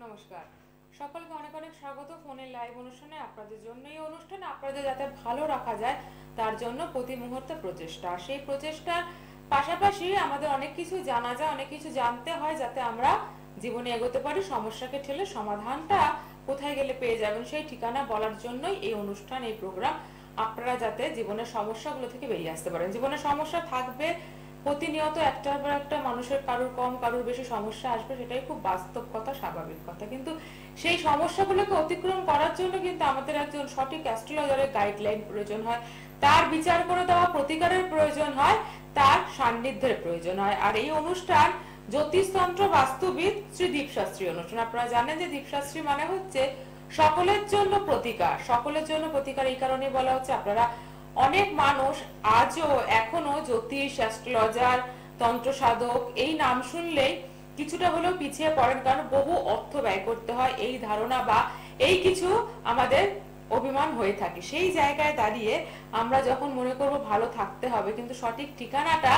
নমস্কার সকলকে অনেক অনেক স্বাগত ফোনের লাইভ অনুষ্ঠানে। আপনাদের জন্য এই অনুষ্ঠানে আপনাদের যাতে ভালো রাখা যায় তার জন্য প্রতি মুহূর্তে প্রচেষ্টা। সেই প্রচেষ্টার পাশাপাশি আমাদের অনেক কিছু জানা যায়, অনেক কিছু জানতে হয় যাতে আমরা জীবনে এগোতে পারি। সমস্যাকে ঠেলে সমাধানটা কোথায় গেলে পেয়ে যাবেন সেই ঠিকানা বলার জন্যই এই অনুষ্ঠান, এই প্রোগ্রাম। আপনারা যাতে জীবনের সমস্যাগুলো থেকে বেরিয়ে আসতে পারেন। জীবনে সমস্যা থাকবে প্রতিনিয়ত, একটার পর একটা মানুষের কারুর কম কারুর বেশি সমস্যা আসবে, সেটাই খুব বাস্তব কথা, স্বাভাবিক কথা। কিন্তু সেই সমস্যাগুলোকে অতিক্রম করার জন্য কিন্তু আমাদের একজন সঠিক অ্যাস্ট্রোলজারের গাইডলাইন প্রয়োজন হয়, তার বিচার করে দেওয়া প্রতিকারের প্রয়োজন হয়, তার সান্নিধ্যের প্রয়োজন হয়। আর এই অনুষ্ঠান জ্যোতিষতন্ত্র বাস্তুবিদ শ্রী দীপশাস্ত্রী অনুষ্ঠান। আপনারা জানেন যে দীপশাস্ত্রী মানে হচ্ছে সকলের জন্য প্রতিকার। সকলের জন্য প্রতিকার এই কারণে বলা হচ্ছে, আপনারা অনেক মানুষ আজও এখনো জ্যোতিষ, অ্যাস্ট্রোলজার, তন্ত্র সাধক এই নাম শুনলেই কিছুটা হলেও পিছিয়ে পড়েন, কারণ বহু অর্থ ব্যয় করতে হয় এই ধারণা বা এই কিছু আমাদের অভিমান হয়ে থাকে। সেই জায়গায় দাঁড়িয়ে আমরা যখন মনে করব ভালো থাকতে হবে কিন্তু সঠিক ঠিকানাটা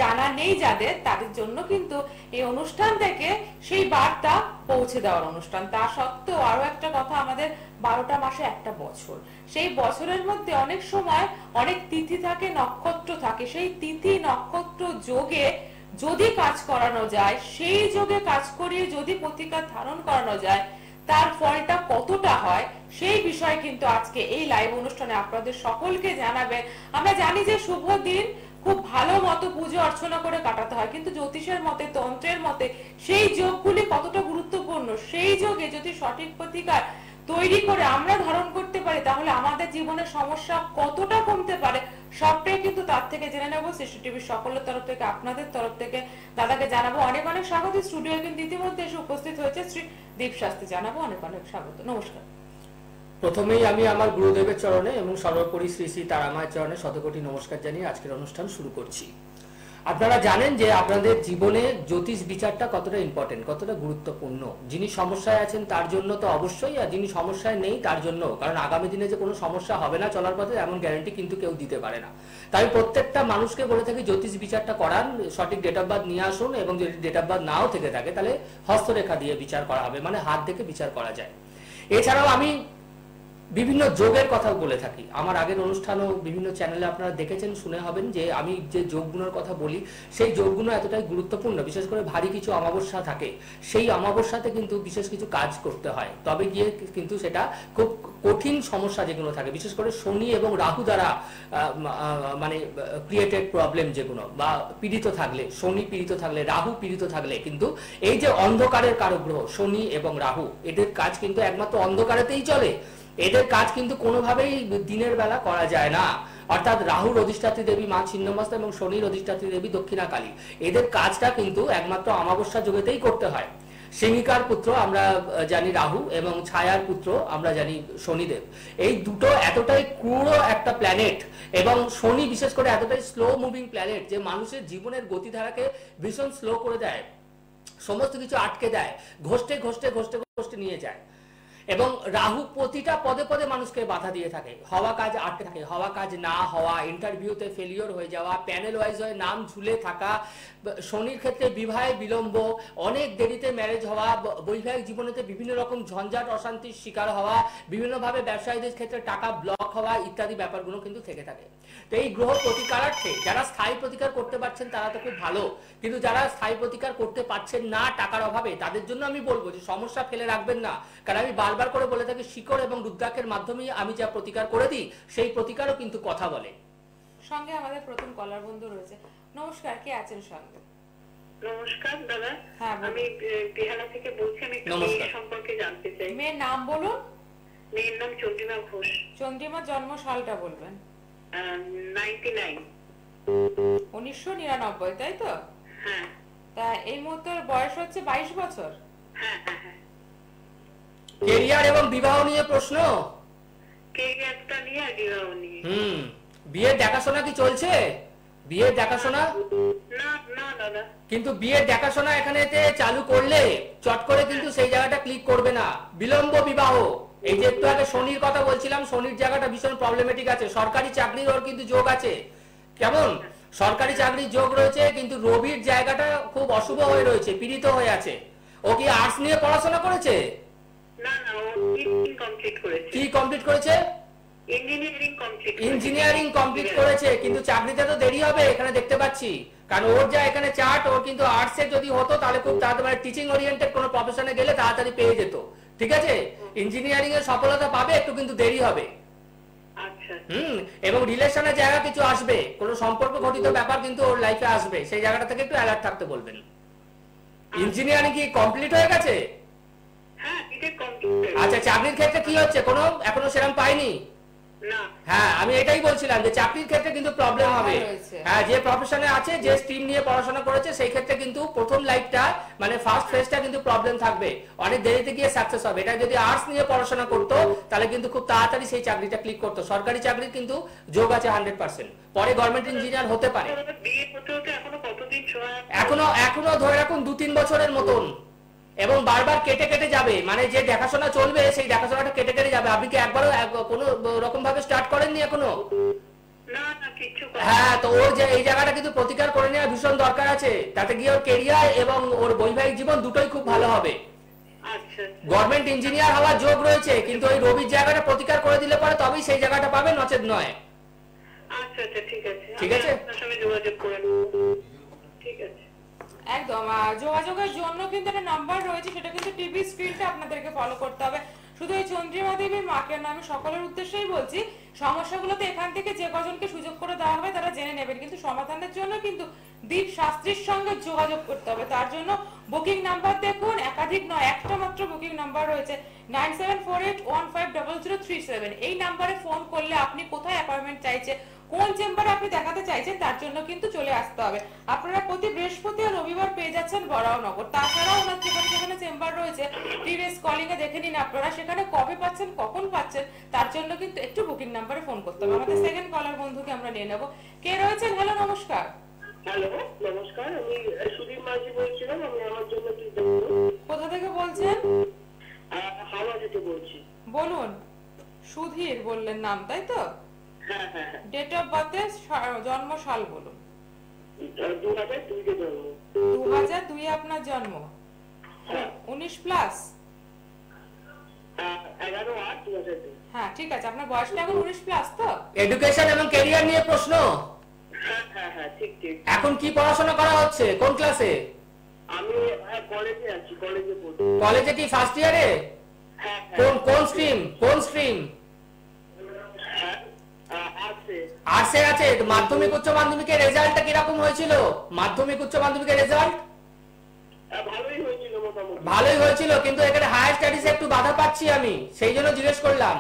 জানা নেই যাদের, তাদের জন্য কিন্তু এই অনুষ্ঠান থেকে সেই বার্তা পৌঁছে দেওয়ার অনুষ্ঠান। তা সত্ত্বেও আরো একটা কথা, আমাদের 12টা মাসে একটা বছর, সেই বছরের মধ্যে অনেক সময় অনেক তিথি থাকে, নক্ষত্র থাকে। সেই তিথি নক্ষত্র যোগে যদি কাজ করানো যায়, সেই যোগে কাজ করিয়ে যদি প্রতিকার ধারণ করানো যায়, তার ফলটা কতটা হয় সেই বিষয়ে কিন্তু আজকে এই লাইভ অনুষ্ঠানে আপনাদের সকলকে জানাবে। আমরা জানি যে শুভ দিন খুব ভালো মতো পুজো অর্চনা করে কাটাতে হয়, কিন্তু জ্যোতিষের মতে, তন্ত্রের মতে সেই যোগগুলি কতটা গুরুত্বপূর্ণ, সেই যোগে যদি সঠিক প্রতিকার তৈরি করে আমরা ধারণ করতে পারি তাহলে আমাদের জীবনের সমস্যা কতটা কমতে পারে, সবটাই কিন্তু তার থেকে জেনে নেবো। সৃষ্টি টিভির সকলের তরফ থেকে, আপনাদের তরফ থেকে দাদাকে জানাবো অনেক অনেক স্বাগত। স্টুডিও কিন্তু ইতিমধ্যে এসে উপস্থিত হয়েছে শ্রী দীপশাস্ত্রী, জানাবো অনেক অনেক স্বাগত। নমস্কার। প্রথমেই আমি আমার গুরুদেবের চরণে এবং সর্বোপরি শ্রী শ্রী তারামায়ের চরণে শতকোটি নমস্কার জানিয়ে আজকের অনুষ্ঠান শুরু করছি। আপনারা জানেন যে আপনাদের জীবনে জ্যোতিষ বিচারটা কতটা ইম্পর্টেন্ট, কতটা গুরুত্বপূর্ণ। যিনি সমস্যায় আছেন তার জন্য তো অবশ্যই, আর যিনি সমস্যায় নেই তার জন্য, কারণ আগামী দিনে যে কোনো সমস্যা হবে না চলার পথে এমন গ্যারান্টি কিন্তু কেউ দিতে পারে না। তাই প্রত্যেকটা মানুষকে বলে থাকি জ্যোতিষ বিচারটা করান, সঠিক ডেট অফ বার্থ নিয়ে আসুন, এবং যদি ডেট অফ বার্থ নাও থেকে থাকে তাহলে হস্তরেখা দিয়ে বিচার করা হবে, মানে হাত দেখে বিচার করা যায়। এছাড়াও আমি বিভিন্ন যোগের কথা বলে থাকি। আমার আগের অনুষ্ঠানও বিভিন্ন চ্যানেলে আপনারা দেখেছেন, শুনে হবেন যে আমি যে যোগগুলোর কথা বলি সেই যোগগুলো এতটাই গুরুত্বপূর্ণ। বিশেষ করে ভারী কিছু অমাবস্যা থাকে, সেই অমাবস্যাতে কিন্তু বিশেষ কিছু কাজ করতে হয়, তবে গিয়ে কিন্তু সেটা খুব কঠিন সমস্যা যেগুলো থাকে, বিশেষ করে শনি এবং রাহু দ্বারা মানে ক্রিয়েটেড প্রবলেম যেগুলো, বা পীড়িত থাকলে, শনি পীড়িত থাকলে, রাহু পীড়িত থাকলে কিন্তু এই যে অন্ধকারের কারক গ্রহ শনি এবং রাহু, এদের কাজ কিন্তু একমাত্র অন্ধকারেতেই চলে। এদের কাজ কিন্তু কোনোভাবেই দিনের বেলা করা যায় না। অর্থাৎ রাহুর অধিষ্ঠাত্রী দেবী মা ছিন্নমস্তা এবং শনির অধিষ্ঠাত্রী দেবী দক্ষিণা কালী, এদের কাজটা কিন্তু একমাত্র অমাবস্যা যোগেতেই করতে হয়। সিংহিকার পুত্র আমরা জানি রাহু, এবং ছায়ার পুত্র আমরা জানি শনিদেব। এই দুটো এতটাই ক্রূর একটা প্ল্যানেট, এবং শনি বিশেষ করে এতটাই স্লো মুভিং প্ল্যানেট যে মানুষের জীবনের গতিধারাকে ভীষণ স্লো করে দেয়, সমস্ত কিছু আটকে দেয়, ঘষ্টে ঘষ্টে ঘষ্টে ঘষ্টে নিয়ে যায়। এবং রাহু প্রতিটা পদে পদে মানুষকে বাধা দিয়ে থাকে, হওয়া কাজ আটকে থাকে, হওয়া কাজ না হওয়া, ইন্টারভিউতে ফেলিওর হয়ে যাওয়া, প্যানেল ওয়াইজ হয়ে নাম ঝুলে থাকা, শনির ক্ষেত্রে বিবাহে বিলম্ব, অনেক দেরিতে ম্যারেজ হওয়া, বৈবাহিক জীবনেতে বিভিন্ন রকম ঝঞ্ঝাট অশান্তির শিকার হওয়া, বিভিন্নভাবে ব্যবসায়ীদের ক্ষেত্রে টাকা ব্লক হওয়া ইত্যাদি ব্যাপারগুলো কিন্তু থেকে থাকে। তো এই গ্রহ প্রতিকারার্থে যারা স্থায়ী প্রতিকার করতে পারছেন তারা তো খুব ভালো, কিন্তু যারা স্থায়ী প্রতিকার করতে পারছেন না টাকার অভাবে, তাদের জন্য আমি বলবো যে সমস্যা ফেলে রাখবেন না। কারণ আমি বারবার করে বলে থাকি শিকড় এবং রুদ্রাক্ষের মাধ্যমে আমি যা প্রতিকার করে দিই সেই প্রতিকারও কিন্তু কথা বলে। সঙ্গে আমাদের প্রথম কলার বন্ধু রয়েছে। নমস্কার, কে আছেন সঙ্গে? নমস্কার দাদা, হ্যাঁ আমি বেহালা থেকে বলছি। আমি মেয়ের সম্পর্কে জানতে চাই। মেয়ের নাম বলুন। মেয়ের নাম চন্দ্রিমা ঘোষ। চন্দ্রিমার জন্ম সালটা বলবেন। 99। 1999, তাই তো? হ্যাঁ। তা এই মুহূর্তে বয়স হচ্ছে 22 বছর। হ্যাঁ হ্যাঁ হ্যাঁ। কেরিয়ার এবং বিবাহ নিয়ে প্রশ্ন? কেরিয়ারটা নিয়ে আর বিবাহ নিয়ে। বিয়ের দেখাশোনা কি চলছে? বিয়ের দেখাশোনা? না না দাদা। কিন্তু বিয়ের দেখাশোনা এখানেতে চালু করলে চট করে কিন্তু সেই জায়গাটা ক্লিক করবে না, বিলম্ব বিবাহ। এই যে একটু আগে শনির কথা বলছিলাম, শনির জায়গাটা ভীষণ প্রবলেমেটিক আছে। সরকারি চাকরির ওর কিন্তু যোগ আছে, কেমন সরকারি চাকরির যোগ রয়েছে, কিন্তু রবির জায়গাটা খুব অশুভ হয়ে রয়েছে, পীড়িত হয়ে আছে। ও কি আর্টস নিয়ে পড়াশোনা করেছে? না না, ও কমপ্লিট করেছে। কি কমপ্লিট করেছে? ইঞ্জিনিয়ারিং কমপ্লিট করেছে, কিন্তু চাকরিতে তো দেরি হবে এখানে দেখতে পাচ্ছি। কারণ ওর যা এখানে চার্ট, ওর কিন্তু আর্টস এর যদি হতো তাহলে খুব তাড়াতাড়ি টিচিং ওরিয়েন্টেড কোনো প্রফেশনে গেলে তাড়াতাড়ি পেয়ে যেত। ঠিক আছে, ইঞ্জিনিয়ারিং এর সফলতা পাবে, একটু কিন্তু দেরি হবে। আচ্ছা। এবং রিলেশনের জায়গা কিছু আসবে, কোনো সম্পর্ক ঘটিত ব্যাপার কিন্তু ওর লাইফে আসবে, সেই জায়গাটা থেকে একটু অ্যালার্ট থাকতে বলবেন। ইঞ্জিনিয়ারিং কি কমপ্লিট হয়ে গেছে? হ্যাঁ, এটা কমপ্লিট। আচ্ছা, চাকরির ক্ষেত্রে কি হচ্ছে, কোনো এখনো সেরকম পাইনি? না। হ্যাঁ, আমি এটাই বলছিলাম যে চাকরির ক্ষেত্রে কিন্তু প্রবলেম হবে। হ্যাঁ, যে প্রফেশনে আছে, যে স্ট্রিম নিয়ে পড়াশোনা করেছে, সেই ক্ষেত্রে কিন্তু প্রথম লাইফটা মানে ফার্স্ট ফেজটা কিন্তু প্রবলেম থাকবে, অনেক দেরিতে গিয়ে সাকসেস হবে। এটা যদি আর্টস নিয়ে পড়াশোনা করতো তাহলে কিন্তু খুব তাড়াতাড়ি সেই চাকরিটা ক্লিক করতো। সরকারি চাকরির কিন্তু যোগ আছে 100%, পরে গভর্নমেন্ট ইঞ্জিনিয়ার হতে পারে। এখনো ধরে রাখুন 2-3 বছরের মতন, এবং বারবার কেটে কেটে যাবে, মানে যে দেখাশোনা চলবে সেই দেখাশোনাটা কেটে কেটে যাবে। আপনি কি একবারও কোনো রকম ভাবে স্টার্ট করেননি এখনো? হ্যাঁ, তো ওর যে এই জায়গাটা কিন্তু প্রতিকার করে নেওয়া ভীষণ দরকার আছে, তাতে গিয়ে ওর কেরিয়ার এবং ওর বৈবাহিক জীবন দুটোই খুব ভালো হবে। গভর্নমেন্ট ইঞ্জিনিয়ার হওয়ার যোগ রয়েছে, কিন্তু ওই রবির জায়গাটা প্রতিকার করে দিলে পরে তবেই সেই জায়গাটা পাবে, নচেত নয়। আচ্ছা আচ্ছা, ঠিক আছে, ঠিক আছে, আপনার সঙ্গে যোগাযোগ করে ঠিক আছে। একদম, যোগাযোগের জন্য কিন্তু একটা নাম্বার রয়েছে, সেটা কিন্তু টিভি স্ক্রিনটা আপনাদেরকে ফলো করতে হবে। শুধু এই চন্দ্রিমা দেবীর মাকে না, আমি সকলের উদ্দেশ্যেই বলছি, সমস্যাগুলোতে এখান থেকে যে কজনকে সুযোগ করে দেওয়া হবে তারা জেনে নেবেন, কিন্তু সমাধানের জন্য কিন্তু দীপ শাস্ত্রীর সঙ্গে যোগাযোগ করতে হবে। তার জন্য বুকিং নাম্বার দেখুন, একাধিক নয়, একটা মাত্র বুকিং নাম্বার রয়েছে 9748150037। এই নাম্বারে ফোন করলে আপনি কোথায় অ্যাপয়েন্টমেন্ট চাইছে, কোন চেম্বারে আপনি দেখাতে চাইছেন, তার জন্য কিন্তু চলে আসতে হবে। আপনারা প্রতি বৃহস্পতি আর রবিবার পেয়ে যাচ্ছেন বরাহনগর। তাছাড়াও ওনার যেখানে যেখানে চেম্বার রয়েছে প্রিভিয়াস কলিং এ দেখে নিন আপনারা, সেখানে কবে পাচ্ছেন, কখন পাচ্ছেন, তার জন্য কিন্তু একটু বুকিং নাম্বারে ফোন করতে হবে। আমাদের সেকেন্ড কলার বন্ধুকে আমরা নিয়ে নেব। কে রয়েছেন? হ্যালো, নমস্কার। হ্যালো, নমস্কার, আমি সুদীপ মাঝি বলছিলাম। আমি আমার জন্য কি কোথা থেকে বলছেন? হাওড়া থেকে বলছি। বলুন। সুধীর বললেন নাম, তাই তো? হ্যাঁ হ্যাঁ। ডেট অফ বার্থে জন্ম সাল বলুন। 2002 এ জন্ম। 2002 এ আপনার জন্ম। 19 প্লাস? 11/8/2002। হ্যাঁ, ঠিক আছে, আপনার বয়সটা এখন 19 প্লাস তো? এডুকেশন এবং ক্যারিয়ার নিয়ে প্রশ্ন। হ্যাঁ হ্যাঁ হ্যাঁ, ঠিক ঠিক। এখন কি পড়াশোনা করা হচ্ছে, কোন ক্লাসে? আমি কলেজে আছি, কলেজে পড়ছি। কলেজে কি ফার্স্ট ইয়ারে? হ্যাঁ। কোন স্ট্রিম? আর্টসে আছে। মাধ্যমিক উচ্চ মাধ্যমিকের রেজাল্টটা কিরকম হয়েছিল? মাধ্যমিক উচ্চ মাধ্যমিকের রেজাল্ট ভালোই হয়েছিল, কিন্তু এখানে হায়ার স্টাডিজে একটু বাধা পাচ্ছি আমি, সেই জন্য জিজ্ঞেস করলাম।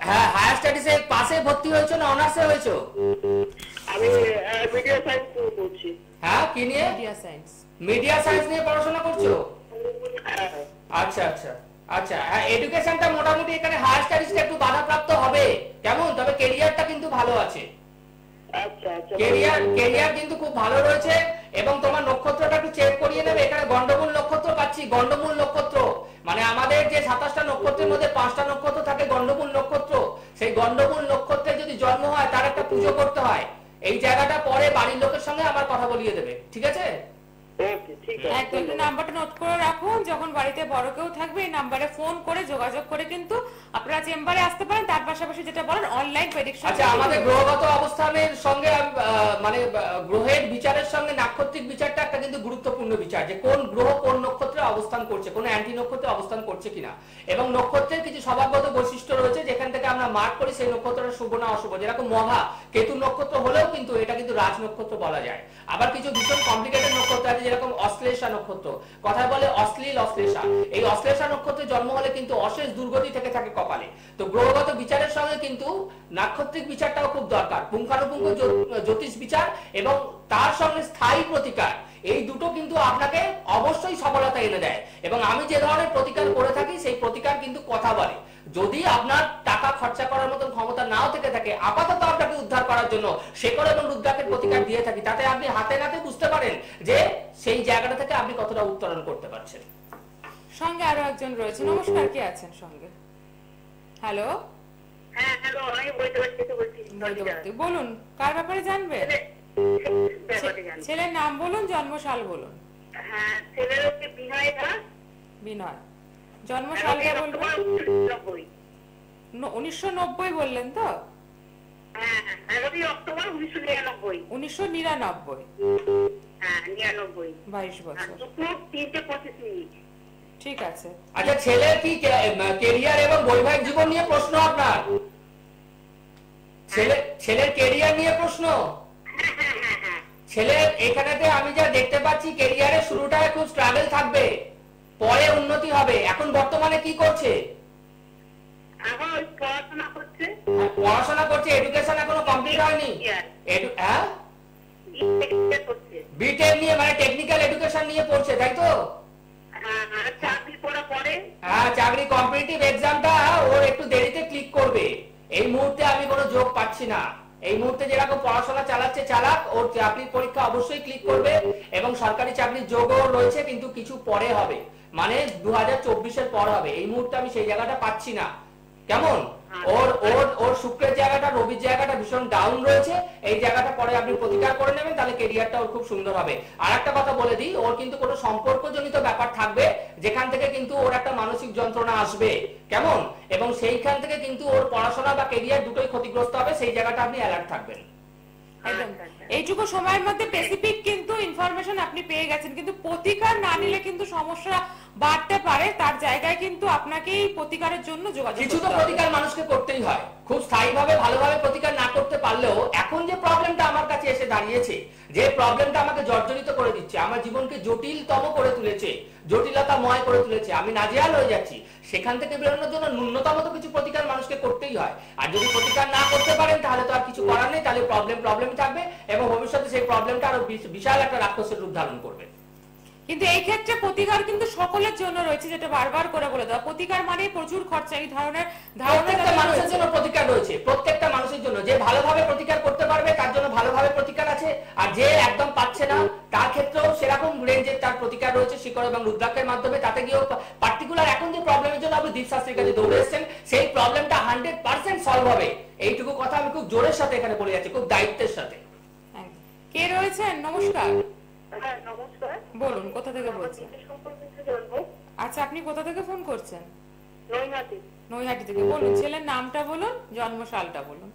হ্যাঁ, হায়ার স্টাডিজে পাশে ভর্তি হয়েছো না অনার্সে হয়েছো? আমি মিডিয়া সায়েন্স পড়ছি। হ্যাঁ, কি নিয়ে? মিডিয়া সায়েন্স নিয়ে পড়াশোনা করছো? আচ্ছা আচ্ছা আচ্ছা। হ্যাঁ, এডুকেশনটা মোটামুটি এখানে হায়ার স্টাডিজটা একটু বাধাপ্রাপ্ত হবে, কেমন? তবে ক্যারিয়ারটা কিন্তু ভালো আছে। ক্যারিয়ার কিন্তু খুব ভালো রয়েছে, এবং তোমার নক্ষত্রটা একটু চেক করিয়ে নেবে। এখানে গন্ডমূল নক্ষত্র পাচ্ছি। গন্ডমূল নক্ষত্র মানে আমাদের যে 27টা নক্ষত্রের মধ্যে 5টা নক্ষত্র থাকে গন্ডমূল নক্ষত্র। সেই গন্ডমূল নক্ষত্রে যদি জন্ম হয় তার একটা পুজো করতে হয়। এই জায়গাটা পরে বাড়ির লোকের সঙ্গে আমার কথা বলিয়ে দেবে, ঠিক আছে? একদম, নাম্বারটা নোট করে রাখুন। যখন বাড়িতে বড় কেউ থাকবে এই নাম্বারে ফোন করে যোগাযোগ করে কিন্তু আপনারা চেম্বারে আসতে পারেন। তার পাশাপাশি যেটা বলেন অনলাইন প্রেডিকশন। আচ্ছা, আমাদের গ্রহগত অবস্থানের সঙ্গে মানে গ্রহের বিচারের সঙ্গে নাক্ষত্রিক বিচারটা একটা কিন্তু গুরুত্বপূর্ণ বিচার, যে কোন গ্রহ কোন নক্ষত্রে অবস্থান করছে, কোন অ্যান্টি নক্ষত্রে অবস্থান করছে কিনা। এবং নক্ষত্রের কিছু স্বভাবগত বৈশিষ্ট্য রয়েছে যেখান থেকে আমরা মার্ক করি সেই নক্ষত্রটা শুভ না অশুভ। যেরকম মহা কেতু নক্ষত্র হলেও কিন্তু এটা কিন্তু রাজ নক্ষত্র বলা যায়। আবার কিছু ভীষণ কমপ্লিকেটেড নক্ষত্র আছে, যেরকম অশ্লেষা নক্ষত্র, কথায় বলে অশ্লীল অশ্লেষা। এই অশ্লেষা নক্ষত্রে জন্ম হলে কিন্তু অশেষ দুর্গতি থেকে থাকে কপালে। তো গ্রহগত বিচারের সঙ্গে কিন্তু নাক্ষত্রিক বিচারটাও খুব দরকার, পুঙ্খানুপুঙ্খ জ্যোতিষ বিচার এবং তার সঙ্গে স্থায়ী প্রতিকার, এই দুটো কিন্তু আপনাকে অবশ্যই সফলতা এনে দেয়। এবং আমি যে ধরনের প্রতিকার করে থাকি সেই প্রতিকার কিন্তু কথা বলে। যদি আপনার টাকা খরচা করার মতন ক্ষমতা নাও থেকে থাকে, আপাতত আপনাকে উদ্ধার করার জন্য শেকড় এবং রুদ্রাক্ষের প্রতিকার দিয়ে থাকি, তাতে আপনি হাতে নাতে বুঝতে পারেন যে সেই জায়গাটা থেকে আপনি কতটা উত্তরণ করতে পারছেন। সঙ্গে আরো একজন রয়েছে। নমস্কার, কে আছেন সঙ্গে? হ্যালো। হ্যাঁ হ্যালো, আমি বলছি। বলুন, কার ব্যাপারে জানবেন? ছেলের নাম বলুন, জন্মসাল বলুন। হ্যাঁ, ছেলের হচ্ছে বিনয় দাস। বিনয়। জন্ম সালটা বলবেন? 1990। 1990 বললেন তো? হ্যাঁ, 11 অক্টোবর 1999। 1999। হ্যাঁ, 99। 22 বছর। দুপুর 3:25। ঠিক আছে। আচ্ছা, ছেলের কি কেরিয়ার এবং বৈবাহিক জীবন নিয়ে প্রশ্ন আপনার? ছেলের কেরিয়ার নিয়ে প্রশ্ন? ছেলের এখানেতে আমি যা দেখতে পাচ্ছি, কেরিয়ারের শুরুটায় খুব স্ট্রাগল থাকবে, পরে উন্নতি হবে। এখন বর্তমানে কি করছে? এখন ওই পড়াশোনা করছে। পড়াশোনা করছে, এডুকেশন এখনো কমপ্লিট হয়নি। হ্যাঁ, করছে। বিটেক নিয়ে, মানে টেকনিক্যাল এডুকেশন নিয়ে পড়ছে, তাই তো? হ্যাঁ, চাকরি করা পরে। হ্যাঁ, চাকরি কম্পিটিটিভ এক্সামটা ওর একটু দেরিতে ক্লিক করবে। এই মুহূর্তে আমি কোনো যোগ পাচ্ছি না। এই মুহূর্তে যেরকম পড়াশোনা চালাচ্ছে চালাক, ওর চাকরির পরীক্ষা অবশ্যই ক্লিক করবে এবং সরকারি চাকরির যোগও রয়েছে, কিন্তু কিছু পরে হবে, মানে 2024-এর পর হবে। এই মুহূর্তে আমি সেই জায়গাটা পাচ্ছি না। কেমন? ওর ওর ওর শুক্রের জায়গাটা, রবির জায়গাটা ভীষণ ডাউন রয়েছে। এই জায়গাটা পরে আপনি প্রতিকার করে নেবেন, তাহলে কেরিয়ারটা ওর খুব সুন্দর হবে। আর একটা কথা বলে দিই, ওর কিন্তু কোনো সম্পর্কজনিত ব্যাপার থাকবে, যেখান থেকে কিন্তু ওর একটা মানসিক যন্ত্রণা আসবে। কেমন? এবং সেইখান থেকে কিন্তু ওর পড়াশোনা বা কেরিয়ার দুটোই ক্ষতিগ্রস্ত হবে। সেই জায়গাটা আপনি অ্যালার্ট থাকবেন। একদম। এইটুকু সময়ের মধ্যে স্পেসিফিক কিন্তু ইনফরমেশন আপনি পেয়ে গেছেন, কিন্তু প্রতিকার না নিলে কিন্তু সমস্যা বাড়তে পারে। তার জায়গায় কিন্তু আপনাকেই প্রতিকারের জন্য যোগাযোগ কিছু তো করতে হবে। প্রতিকার মানুষকে করতেই হয়, খুব স্থায়ীভাবে ভালোভাবে প্রতিকার না করতে পারলেও এখন যে প্রবলেমটা আমার কাছে এসে দাঁড়িয়েছে, যে প্রবলেমটা আমাকে জর্জরিত করে দিচ্ছে, আমার জীবনকে জটিলতম করে তুলেছে, জটিলতাময় করে তুলেছে, আমি নাজেহাল হয়ে যাচ্ছি, সেখান থেকে বেরোনোর জন্য ন্যূনতম তো কিছু প্রতিকার মানুষকে করতেই হয়। আর যদি প্রতিকার না করতে পারেন তাহলে তো আর কিছু করার নেই, তাহলে প্রবলেমই থাকবে এবং ভবিষ্যতে সেই প্রবলেমটা আরো বিশাল একটা রাক্ষসের রূপ ধারণ করবে। কিন্তু এই ক্ষেত্রে প্রতিকার কিন্তু সকলের জন্য রয়েছে, যেটা বারবার করে বলে দেওয়া। প্রতিকার মানে প্রচুর খরচা, এই ধরনের প্রত্যেকটা মানুষের জন্য প্রতিকার রয়েছে, প্রত্যেকটা মানুষের জন্য। যে ভালোভাবে প্রতিকার করতে পারবে তার জন্য ভালোভাবে প্রতিকার আছে, আর যে একদম পাচ্ছে না তার ক্ষেত্রেও সেরকম রেঞ্জের তার প্রতিকার রয়েছে শিকড় এবং রুদ্রাক্ষের মাধ্যমে। তাতে গিয়েও পার্টিকুলার এখন যে প্রবলেমের জন্য আপনি দীপ শাস্ত্রীর কাছে দৌড়ে এসেছেন, সেই প্রবলেমটা 100% সলভ হবে। এইটুকু কথা আমি খুব জোরের সাথে এখানে বলে যাচ্ছি, খুব দায়িত্বের সাথে। কে রয়েছেন? নমস্কার। হ্যাঁ, নমস্কার। বলুন, কোথা থেকে বলছেন? সম্পর্কে জানবো। আচ্ছা, আপনি কোথা থেকে ফোন করছেন? নৈহাটি। নৈহাটি থেকে। বলুন, ছেলের নামটা বলুন, জন্ম সালটা বলুন।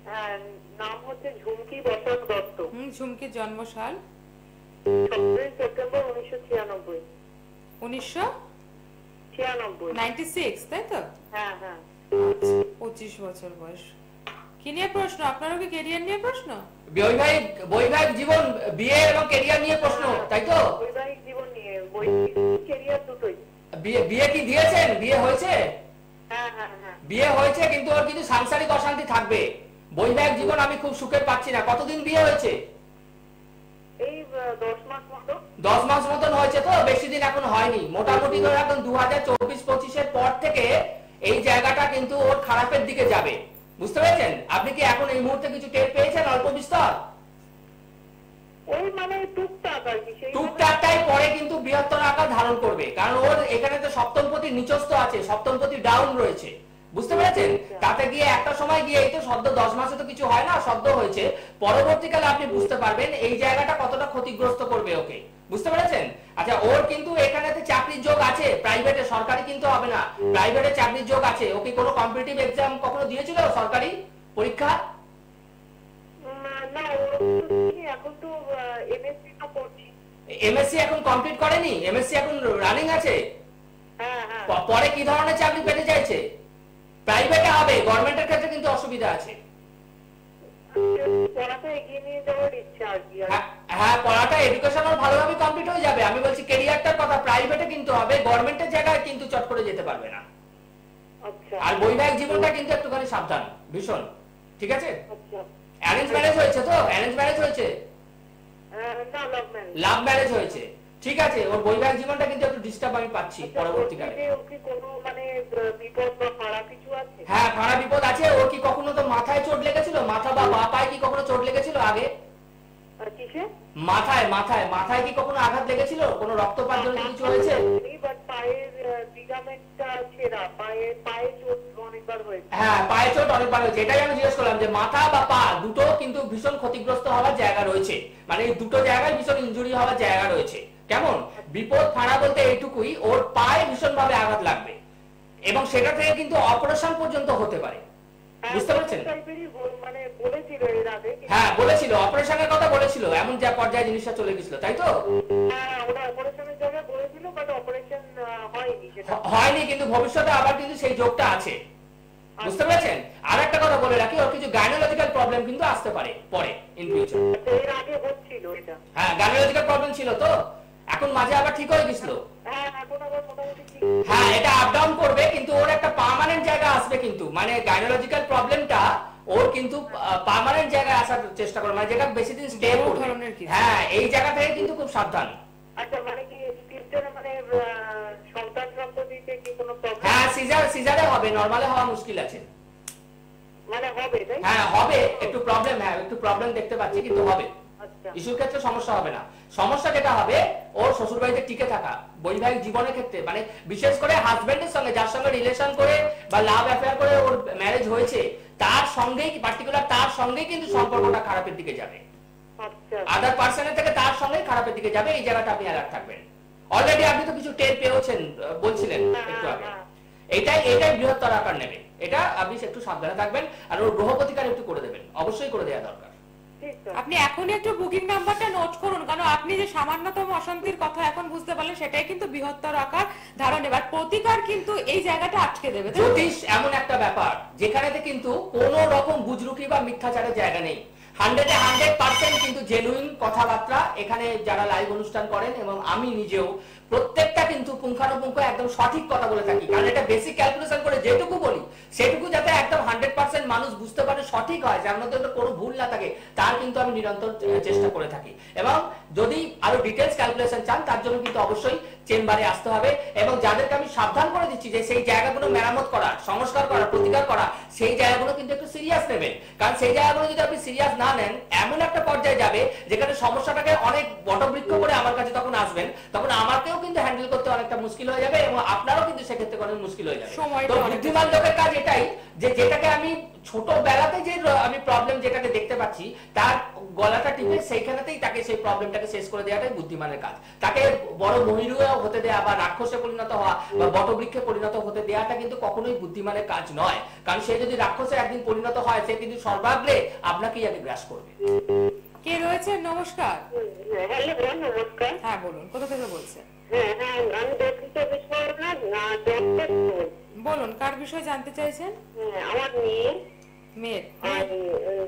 হ্যাঁ, নাম হচ্ছে ঝুমকি বসন্ত দত্ত। ঝুমকির জন্ম সাল 17 সেপ্টেম্বর 1996। 1996, তাই তো? হ্যাঁ, হ্যাঁ। আচ্ছা, 25 বছর বয়স। কি নিয়ে প্রশ্ন? আপনারও কি ক্যারিয়ার নিয়ে প্রশ্ন? বৈবাহিক জীবন, বিয়ে এবং ক্যারিয়ার নিয়ে প্রশ্ন, তাই তো? বৈবাহিক জীবন নিয়ে, বৈবাহিক ক্যারিয়ার দুটোই। বিয়ে কি দিয়েছেন? বিয়ে হয়েছে? হ্যাঁ, হ্যাঁ, হ্যাঁ। বিয়ে হয়েছে, কিন্তু ওর কিন্তু সাংসারিক অশান্তি থাকবে। বৈবাহিক জীবন আমি খুব সুখের পাচ্ছি না। কতদিন বিয়ে হয়েছে? এই 10 মাস মতো। 10 মাস মতন হয়েছে, তো বেশি দিন এখন হয়নি। মোটামুটি ধরে এখন 2024-25-এর পর থেকে এই জায়গাটা কিন্তু ওর খারাপের দিকে যাবে। বুঝতে পেরেছেন? আপনি কি এখন এই মুহূর্তে কিছু টের পেয়েছেন অল্প বিস্তর? ওই মানে টুকটাক আর কি, সেই টুকটাকটাই পরে কিন্তু বৃহত্তর আকার ধারণ করবে, কারণ ওর এখানে তো সপ্তমপতি নিচস্থ আছে, সপ্তমপতি ডাউন রয়েছে। বুঝতে পেরেছেন? তাতে গিয়ে একটা সময় গিয়ে, এই তো সদ্য 10 মাসে তো কিছু হয় না, সদ্য হয়েছে, পরবর্তীকালে আপনি বুঝতে পারবেন এই জায়গাটা কতটা ক্ষতিগ্রস্ত করবে ওকে। বুঝতে পেরেছেন? আচ্ছা, ওর কিন্তু এখানেতে চাকরির যোগ আছে, প্রাইভেটে, সরকারি কিন্তু হবে না, প্রাইভেটে চাকরির যোগ আছে। ওকে কোনো কম্পিটিটিভ এক্সাম কখনো দিয়েছিল, সরকারি পরীক্ষা? না, এখন তো এমএসসি তো করছি। এমএসসি এখন কমপ্লিট করেনি? এমএসসি এখন রানিং আছে? হ্যাঁ, হ্যাঁ। পরে কি ধরনের চাকরি পেতে চাইছে? প্রাইভেটে হবে, গভর্নমেন্টের ক্ষেত্রে কিন্তু অসুবিধা আছে। পড়াটা এগিয়ে নিয়ে যাওয়ার ইচ্ছা আর কি। হ্যাঁ, পড়াটা এডুকেশন ভালোভাবে কমপ্লিট হয়ে যাবে। আমি বলছি ক্যারিয়ারটার কথা, প্রাইভেটে কিন্তু হবে, গভর্নমেন্টের জায়গায় কিন্তু চট করে যেতে পারবে না। আচ্ছা। আর বৈবাহিক জীবনটা কিন্তু একটুখানি সাবধান, ভীষণ। ঠিক আছে? আচ্ছা। অ্যারেঞ্জ ম্যারেজ হয়েছে তো? অ্যারেঞ্জ ম্যারেজ হয়েছে? না, লাভ ম্যারেজ হয়েছে। ঠিক আছে, ওর বৈবাহিক জীবনটা কিন্তু একটু ডিস্টার্ব আমি পাচ্ছি পরবর্তীকালে। ওকে কোনো মানে বিপদ বা খারাপ কিছু আছে? হ্যাঁ, খারাপ বিপদ আছে। ওর কি কখনো তো মাথায় চোট লেগেছিল? মাথা বা পা পায়ে কি কখনো চোট লেগেছিল আগে? কিসে? মাথায় কি কখনো আঘাত লেগেছিল? কোনো রক্তপাত জনিত কিছু হয়েছে? পায়ের লিগামেন্টটা ছেঁড়া, পায়ে চোট অনেকবার হয়েছে। হ্যাঁ, পায়ে চোট অনেকবার হয়েছে। এটাই আমি জিজ্ঞেস করলাম যে মাথা বা পা দুটো কিন্তু ভীষণ ক্ষতিগ্রস্ত হওয়ার জায়গা রয়েছে, মানে এই দুটো জায়গায় ভীষণ ইনজুরি হওয়ার জায়গা রয়েছে। কেমন? বিপদ ফাঁড়া বলতে এইটুকুই, ওর পায়ে ভীষণভাবে আঘাত লাগবে এবং সেটা থেকে কিন্তু অপারেশন পর্যন্ত হতে পারে। বুঝতে পারছেন? মানে বলেছিল এর আগে। হ্যাঁ বলেছিল, অপারেশনের কথা বলেছিল, এমন যা পর্যায়ে জিনিসটা চলে গেছিল, তাই তো? হ্যাঁ, ওরা অপারেশনের জায়গায় বলেছিল, বাট অপারেশন হয়নি সেটা। হয়নি, কিন্তু ভবিষ্যতে আবার কিন্তু সেই যোগটা আছে। বুঝতে পেরেছেন? আর একটা কথা বলে রাখি, ওর কিছু গাইনোলজিক্যাল প্রবলেম কিন্তু আসতে পারে পরে ইন ফিউচার। এর আগে হচ্ছিল এটা। হ্যাঁ গাইনোলজিক্যাল প্রবলেম ছিল তো, এখন মাঝে আবার ঠিক হয়ে গেছিল। হ্যাঁ, এখন আবার মোটামুটি ঠিক। হ্যাঁ এটা আপ ডাউন করবে, কিন্তু ওর একটা পার্মানেন্ট জায়গা আসবে কিন্তু, মানে গাইনোলজিক্যাল প্রবলেমটা ওর কিন্তু পার্মানেন্ট জায়গায় আসার চেষ্টা করে, মানে যেটা বেশি দিন স্টে বড় করবে। ধরনের কিছু। হ্যাঁ এই জায়গা থেকে কিন্তু খুব সাবধান। আচ্ছা, মানে কি ফিউচারে মানে সন্তান সম্পর্কে কি কোনো প্রবলেম? হ্যাঁ সিজারে হবে, নরমালে হওয়া মুশকিল আছে। মানে হবে তাই? হ্যাঁ হবে, একটু প্রবলেম, হ্যাঁ একটু প্রবলেম দেখতে পাচ্ছি, কিন্তু হবে। আচ্ছা। ইস্যুর ক্ষেত্রে সমস্যা হবে না। সমস্যা যেটা হবে ওর শ্বশুর বাড়িতে টিকে থাকা, বৈবাহিক জীবনের ক্ষেত্রে, মানে বিশেষ করে হাজবেন্ডের সঙ্গে, যার সঙ্গে রিলেশন করে বা লাভ অ্যাফেয়ার করে ওর ম্যারেজ হয়েছে, তার সঙ্গেই পার্টিকুলার, তার সঙ্গেই কিন্তু সম্পর্কটা খারাপের দিকে যাবে। আচ্ছা। আদার পার্সনের থেকে তার সঙ্গেই খারাপের দিকে যাবে, এই জায়গাটা আপনি অ্যালার্ট থাকবেন। অলরেডি আপনি তো কিছু টের পেয়েছেন, বলছিলেন একটু আগে। এটাই বৃহত্তর আকার নেবে, এটা আপনি একটু সাবধানে থাকবেন। আর ওর গ্রহ প্রতিকার একটু করে দেবেন, অবশ্যই করে দেওয়া দরকার। আপনি এখনই একটু বুকিং নাম্বারটা নোট করুন, কারণ আপনি যে সামান্যতম অশান্তির কথা এখন বুঝতে পারলেন, সেটাই কিন্তু বৃহত্তর আকার ধারণ এবার প্রতিকার কিন্তু এই জায়গাটা আটকে দেবে। তাই তো? জ্যোতিষ এমন একটা ব্যাপার যেখানেতে কিন্তু কোনো রকম বুজরুকি বা মিথ্যাচারের জায়গা নেই। 100% কিন্তু জেনুইন কথাবার্তা এখানে যারা লাইভ অনুষ্ঠান করেন এবং আমি নিজেও প্রত্যেকটা কিন্তু পুঙ্খানুপুঙ্খ একদম সঠিক কথা বলে থাকি, কারণ এটা বেসিক ক্যালকুলেশন করে যেটুকু বলি সেটুকু যাতে একদম 100% মানুষ বুঝতে পারে, সঠিক হয়, যার মধ্যে কোনো ভুল না থাকে, তার কিন্তু আমি নিরন্তর চেষ্টা করে থাকি। এবং যদি আরো ডিটেলস ক্যালকুলেশন চান তার জন্য কিন্তু অবশ্যই চেম্বারে আসতে হবে। এবং যাদেরকে আমি সাবধান করে দিচ্ছি যে সেই জায়গাগুলো মেরামত করা, সংস্কার করা, প্রতিকার করা, সেই জায়গাগুলো কিন্তু একটু সিরিয়াস নেবেন, কারণ সেই জায়গাগুলো যদি আপনি সিরিয়াস না নেন, এমন একটা পর্যায়ে যাবে যেখানে সমস্যাটাকে অনেক বটবৃক্ষ করে আমার কাছে তখন আসবেন, তখন আমাকেও কিন্তু হ্যান্ডেল করতে অনেকটা মুশকিল হয়ে যাবে এবং আপনারও কিন্তু সেক্ষেত্রে অনেক মুশকিল হয়ে যাবে। তো বুদ্ধিমান লোকের কাজ এটাই, যে যেটাকে আমি ছোটবেলাতে যে আমি প্রবলেম যেটাকে দেখতে পাচ্ছি, তার গলাটা টিপে সেইখানেতেই তাকে সেই প্রবলেমটাকে শেষ করে দেওয়াটাই বুদ্ধিমানের কাজ। তাকে বড় মহিরুয়া হতে দেওয়া বা রাক্ষসে পরিণত হওয়া বা বটবৃক্ষে পরিণত হতে দেওয়াটা কিন্তু কখনোই বুদ্ধিমানের কাজ নয়, কারণ সে যদি রাক্ষসে একদিন পরিণত হয়, সে কিন্তু সর্বাগ্রে আপনাকেই আগে গ্রাস করবে। কে রয়েছে? নমস্কার। হ্যালো, নমস্কার। হ্যাঁ বলুন, কোথা থেকে বলছেন? হ্যাঁ হ্যাঁ, আমি দক্ষিণ চব্বিশ পরগনা ডক্টর। বলুন, কার বিষয়ে জানতে চাইছেন? আমার মেয়ে মেয়ের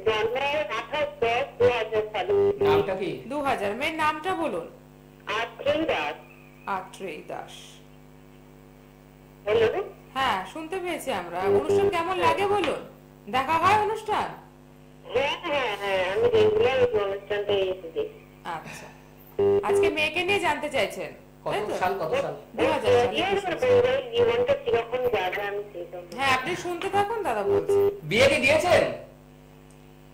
জন্মের 28/10/2000 সালে। নামটা কি? 2000। মেয়ের নামটা বলুন। আত্রেয় দাস। আত্রেয় দাস। হ্যালো। হ্যাঁ শুনতে পেয়েছি আমরা। অনুষ্ঠান কেমন লাগে বলুন? দেখা হয় অনুষ্ঠান? হ্যাঁ হ্যাঁ হ্যাঁ, আমি রেগুলার অনুষ্ঠানটা এসেছি। আচ্ছা, আজকে মেয়েকে নিয়ে জানতে চাইছেন, কত তাই তো? সাল, কত সাল? 2000 সালে। জীবনটা কিরকম যাবে আমি সেটা। হ্যাঁ আপনি শুনতে থাকুন, দাদা বলছি। বিয়ে কি দিয়েছেন?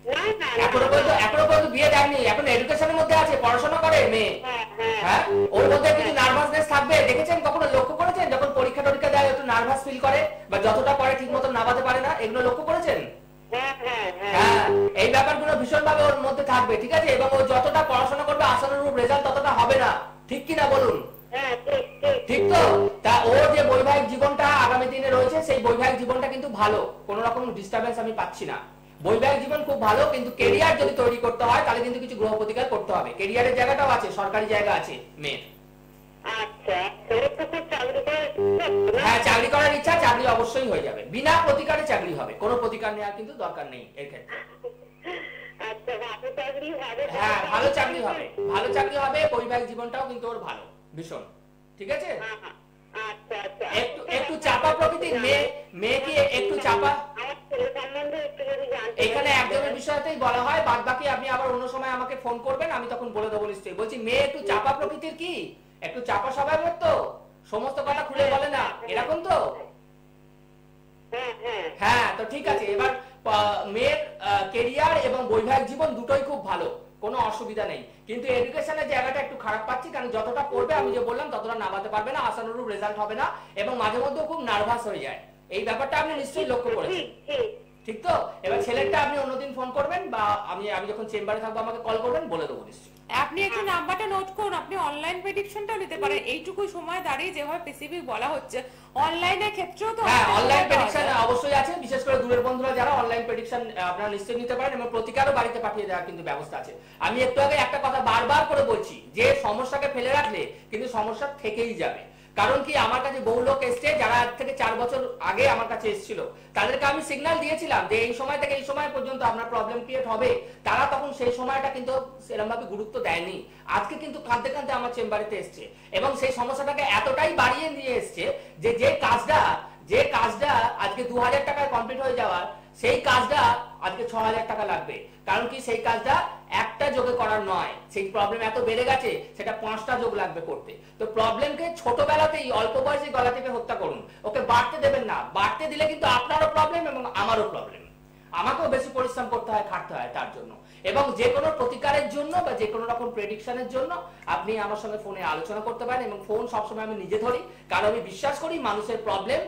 না না, এখনো পর্যন্ত বিয়ে দেননি, এখন এডুকেশনের মধ্যে আছে, পড়াশোনা করে মেয়ে। হ্যাঁ ওর মধ্যে কিছু নার্ভাসনেস থাকবে, দেখেছেন কখনো লক্ষ্য করেছেন? যখন পরীক্ষা টরীক্ষা দেয় একটু নার্ভাস ফিল করে বা যতটা পড়ে ঠিক মতো নামাতে পারে না, এগুলো লক্ষ্য করেছেন? হ্যাঁ এই ব্যাপারগুলো ভীষণ ভাবে ওর মধ্যে থাকবে, ঠিক আছে? এবং ও যতটা পড়াশোনা করবে আশানুরূপ রেজাল্ট ততটা হবে না, ঠিক কিনা বলুন? ঠিক তো? তা ওর যে বৈবাহিক জীবনটা আগামী দিনে রয়েছে, সেই বৈবাহিক জীবনটা কিন্তু ভালো, কোনো রকম ডিস্টারবেন্স আমি পাচ্ছি না। বৈবাহিক জীবন খুব ভালো, কিন্তু কেরিয়ার যদি তৈরি করতে হয় তাহলে কিন্তু কিছু গ্রহ প্রতিকার করতে হবে। কেরিয়ারের জায়গাটাও আছে, সরকারি জায়গা আছে মেয়ের। হ্যাঁ চাকরি করার ইচ্ছা, চাকরি অবশ্যই হয়ে যাবে, বিনা প্রতিকারে চাকরি হবে, কোনো প্রতিকার নেওয়ার কিন্তু দরকার নেই এর ক্ষেত্রে। হ্যাঁ ভালো চাকরি হবে, ভালো চাকরি হবে, বৈবাহিক জীবনটাও কিন্তু ওর ভালো ভীষণ, ঠিক আছে? একটু চাপা প্রকৃতির মেয়ে কি একটু চাপা, এখানে একজনের বিষয়তেই বলা হয়, বাদ বাকি আপনি আবার অন্য সময় আমাকে ফোন করবেন, আমি তখন বলে দেবো নিশ্চয়ই। বলছি মেয়ে একটু চাপা প্রকৃতির, কি একটু চাপা স্বভাবের, তো সমস্ত কথা খুলে বলে না, এরকম তো? হ্যাঁ তো ঠিক আছে। এবার মেয়ের কেরিয়ার এবং বৈবাহিক জীবন দুটোই খুব ভালো, কোনো অসুবিধা নেই, কিন্তু এডুকেশনের জায়গাটা একটু খারাপ পাচ্ছি, কারণ যতটা পড়বে আমি যে বললাম ততটা নামাতে পারবে না, আশানুরূপ রেজাল্ট হবে না এবং মাঝে মধ্যে খুব নার্ভাস হয়ে যায়। এই ব্যাপারটা আপনি নিশ্চয়ই লক্ষ্য করেছেন, ঠিক তো? এবার ছেলেরটা আপনি অন্যদিন ফোন করবেন বা আমি যখন চেম্বারে থাকবো আমাকে কল করবেন, বলে দেবো নিশ্চয়ই। আপনি একটু নাম্বারটা নোট করুন, আপনি অনলাইন প্রেডিকশনটাও নিতে পারেন। এইটুকু সময় দাঁড়িয়ে যেভাবে স্পেসিফিক বলা হচ্ছে, অনলাইনের ক্ষেত্রেও তো হ্যাঁ, অনলাইন প্রেডিকশন অবশ্যই আছে। বিশেষ করে দূরের বন্ধুরা যারা অনলাইন প্রেডিকশন আপনারা নিশ্চয়ই নিতে পারেন এবং প্রতিকারও বাড়িতে পাঠিয়ে দেওয়ার কিন্তু ব্যবস্থা আছে। আমি একটু আগে একটা কথা বারবার করে বলছি যে সমস্যাকে ফেলে রাখলে কিন্তু সমস্যা থেকেই যাবে। কারণ কি, আমার কাছে বহু লোক এসছে যারা আজ থেকে 4 বছর আগে আমার কাছে এসেছিল, তাদেরকে আমি সিগন্যাল দিয়েছিলাম যে এই সময় থেকে এই সময় পর্যন্ত আপনার প্রবলেম ক্রিয়েট হবে। তারা তখন সেই সময়টা কিন্তু সেরকম ভাবে গুরুত্ব দেয়নি। আজকে কিন্তু কাঁদতে কাঁদতে আমার চেম্বারেতে এসছে এবং সেই সমস্যাটাকে এতটাই বাড়িয়ে নিয়ে এসছে যে কাজটা আজকে 2000 টাকায় কমপ্লিট হয়ে যাওয়ার, সেই কাজটা আজকে 6000 টাকা লাগবে। কারণ কি, সেই কাজটা একটা যোগে করার নয়, সেই প্রবলেম এত বেড়ে গেছে সেটা 5টা যোগ লাগবে করতে। তো প্রবলেমকে ছোটবেলাতেই অল্প বয়সে গলা টিপে হত্যা করুন, ওকে বাড়তে দেবেন না। বাড়তে দিলে কিন্তু আপনারও প্রবলেম এবং আমারও প্রবলেম, আমাকেও বেশি পরিশ্রম করতে হয়, খাটতে হয় তার জন্য। এবং যে কোনো প্রতিকারের জন্য বা যে কোনো রকম প্রেডিকশনের জন্য আপনি আমার সঙ্গে ফোনে আলোচনা করতে পারেন এবং ফোন সবসময় আমি নিজে ধরি, কারণ আমি বিশ্বাস করি মানুষের প্রবলেম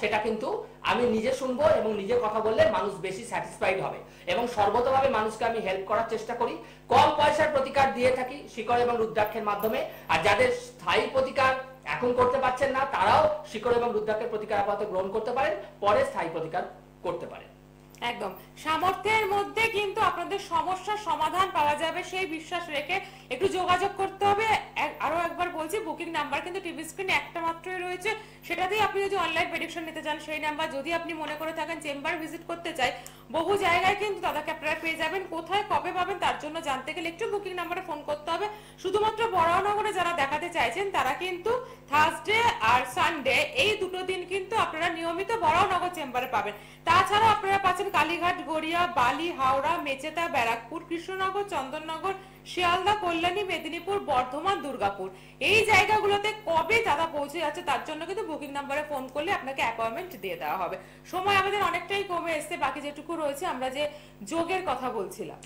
সেটা কিন্তু আমি নিজে শুনবো এবং নিজে কথা বললে মানুষ বেশি স্যাটিসফাইড হবে এবং সর্বতভাবে মানুষকে আমি হেল্প করার চেষ্টা করি। কম পয়সার প্রতিকার দিয়ে থাকি শিকড় এবং রুদ্রাক্ষের মাধ্যমে। আর যাদের স্থায়ী প্রতিকার এখন করতে পারছেন না, তারাও শিকড় এবং রুদ্রাক্ষের প্রতিকার আপাতত গ্রহণ করতে পারেন, পরে স্থায়ী প্রতিকার করতে পারেন। একদম সামর্থ্যের মধ্যে কিন্তু আপনাদের সমস্যার সমাধান পাওয়া যাবে, সেই বিশ্বাস রেখে একটু যোগাযোগ করতে হবে। আরো একবার বলছি, বুকিং নাম্বার কিন্তু টিভি স্ক্রিনে একটা মাত্রই রয়েছে, সেটাতেই আপনি যদি অনলাইন প্রেডিকশন নিতে চান সেই নাম্বার। যদি আপনি মনে করে থাকেন চেম্বার ভিজিট করতে চাই, বহু জায়গায় কিন্তু দাদাকে আপনারা পেয়ে যাবেন। কোথায় কবে পাবেন তার জন্য জানতে গেলে একটু বুকিং নাম্বারে ফোন করতে হবে। শুধুমাত্র বরাহনগরে যারা দেখাতে চাইছেন তারা কিন্তু থার্সডে আর সানডে এই দুটো দিন কিন্তু আপনারা নিয়মিত বরাহনগর চেম্বারে পাবেন। তাছাড়া আপনারা পাচ্ছেন কালীঘাট, গড়িয়া, বালি, হাওড়া, মেচেদা, ব্যারাকপুর, কৃষ্ণনগর, চন্দননগর, শিয়ালদা, কল্যাণী, মেদিনীপুর, বর্ধমান, দুর্গাপুর। এই জায়গাগুলোতে কবে দাদা পৌঁছে যাচ্ছে তার জন্য কিন্তু বুকিং নাম্বারে ফোন করলে আপনাকে অ্যাপয়েন্টমেন্ট দিয়ে দেওয়া হবে। সময় আমাদের অনেকটাই কমে এসছে, বাকি যেটুকু রয়েছে আমরা যে যোগের কথা বলছিলাম,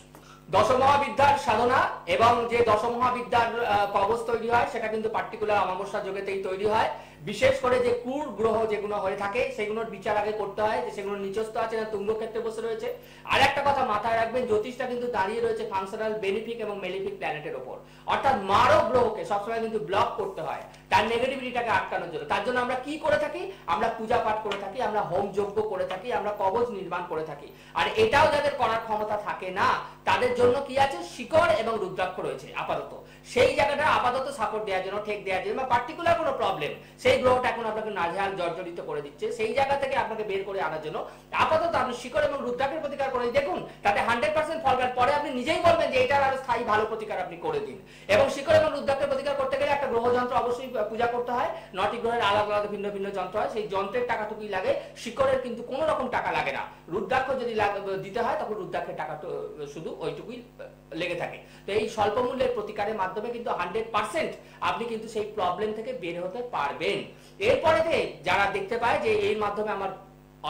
দশমহাবিদ্যার সাধনা এবং যে দশমহাবিদ্যার কবচ তৈরি হয় সেটা কিন্তু পার্টিকুলার অমাবস্যা যোগেতেই তৈরি হয়। বিশেষ করে যে ক্রূর গ্রহ যেগুলো হয়ে থাকে সেগুলোর বিচার আগে করতে হয়, যে সেগুলো নিচস্থ আছে না তুঙ্গ ক্ষেত্রে বসে রয়েছে। আর একটা কথা মাথায় রাখবেন, জ্যোতিষটা কিন্তু দাঁড়িয়ে রয়েছে ফাংশনাল, বেনিফিক এবং মেলিফিক প্ল্যানেটের উপর। অর্থাৎ মারক গ্রহকে সবসময় কিন্তু ব্লক করতে হয় তার নেগেটিভিটিটাকে আটকানোর জন্য। তার জন্য আমরা কি করে থাকি? আমরা পূজা পাঠ করে থাকি, আমরা হোম যজ্ঞ করে থাকি, আমরা কবচ নির্মাণ করে থাকি। আর এটাও যাদের করার ক্ষমতা থাকে না তাদের জন্য কি আছে? শিকড় এবং রুদ্রাক্ষ রয়েছে আপাতত। সেই জায়গাটা আপাতত সাপোর্ট দেওয়ার জন্য, ঠেক দেওয়ার জন্য, বা পার্টিকুলার কোনো প্রবলেম সেই গ্রহটা এখন আপনাকে নাজেহাল জর্জরিত করে দিচ্ছে, সেই জায়গা থেকে আপনাকে বের করে আনার জন্য আপাতত আপনি শিকড় এবং রুদ্রাক্ষের প্রতিকার করে দেখুন, তাতে 100% ফল পাবেন। পরে আপনি নিজেই বলবেন যে এটার আরো স্থায়ী ভালো প্রতিকার আপনি করে দিন। এবং শিকড় এবং রুদ্রাক্ষের প্রতিকার করতে গেলে একটা গ্রহ যন্ত্র অবশ্যই পূজা করতে হয়। 9টি গ্রহের আলাদা আলাদা ভিন্ন ভিন্ন যন্ত্র হয়, সেই যন্ত্রের টাকাটুকুই লাগে, শিকড়ের কিন্তু কোনো রকম টাকা লাগে না। রুদ্রাক্ষ যদি দিতে হয় তখন রুদ্রাক্ষের টাকা শুধু ওইটুকুই লেগে থাকে। তো এই স্বল্প মূল্যের প্রতিকারের মাধ্যমে কিন্তু 100% আপনি কিন্তু সেই প্রবলেম থেকে বের হতে পারবেন। এরপরে যারা দেখতে পায় যে এর মাধ্যমে আমার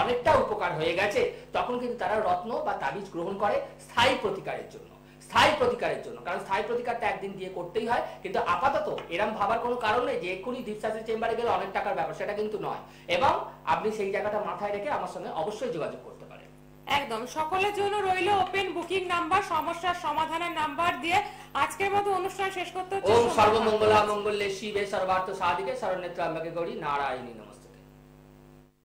অনেকটা উপকার হয়ে গেছে, তখন কিন্তু তারা রত্ন বা তাবিজ গ্রহণ করে স্থায়ী প্রতিকারের জন্য। কারণ স্থায়ী প্রতিকারটা একদিন দিয়ে করতেই হয়। কিন্তু আপাতত এরকম ভাবার কোনো কারণ নেই যে এক্ষুনি দীপশাস্ত্রী চেম্বারে গেলে অনেক টাকার ব্যাপার, সেটা কিন্তু নয়। এবং আপনি সেই জায়গাটা মাথায় রেখে আমার সঙ্গে অবশ্যই যোগাযোগ করতে পারেন। একদম সকলের জন্য রইল ওপেন বুকিং নাম্বার, সমস্যার সমাধানের নাম্বার দিয়ে আজকের মতো অনুষ্ঠান শেষ করতে হচ্ছে। ওম সর্বমঙ্গলা মঙ্গলে শিবে সর্বার্থ সাধিকে শরণ্যে ত্র্যম্বকে গৌরী নারায়ণী নমস্তে।